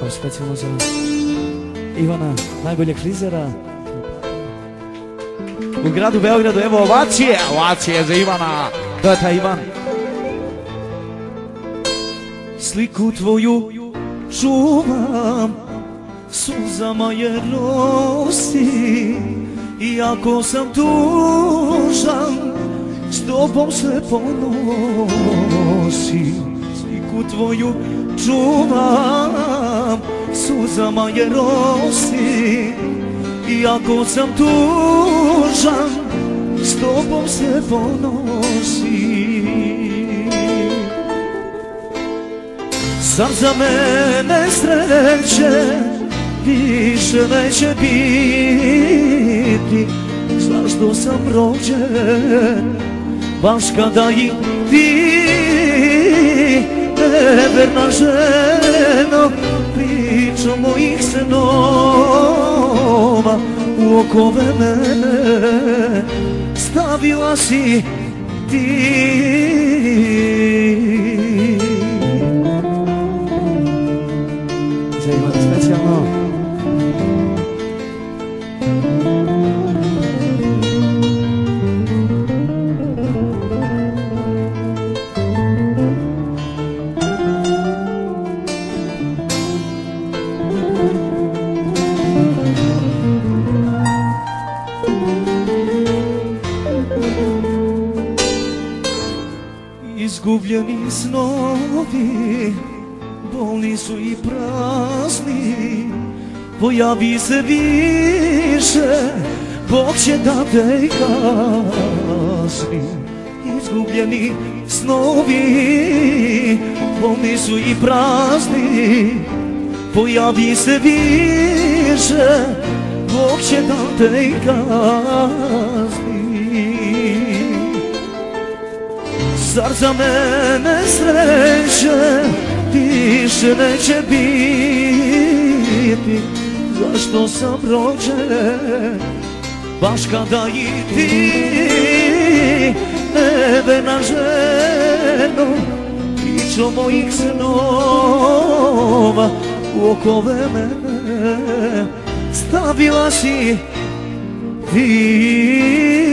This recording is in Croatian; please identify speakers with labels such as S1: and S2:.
S1: Ovo specijalno za Ivana, najboljeg frizera u gradu Beogradu. Evo ovacije za Ivana. To je taj Ivan. Sliku tvoju čuvam, suzama je rosi, iako sam tužan, s tobom se ponosim. Sliku tvoju čuvam, suzama je rosi, iako sam tužan, s tobom se ponosim. Sad za mene sreće više neće biti, zašto sam rođen baš kada i ti, neverna ženo, priču mojih snova u okove mene stavila si ti. Za Ivana specijalno. Izgubljeni snovi, bolni su i prazni, pojavi se više, Bog će da te kazni. Izgubljeni snovi, bolni su i prazni, pojavi se više, Bog će da te kazni. Zar za mene sreće više neće biti, zašto sam rođen baš kada i ti, neverna ženo, priču mojih snova u okove mene stavila si ti.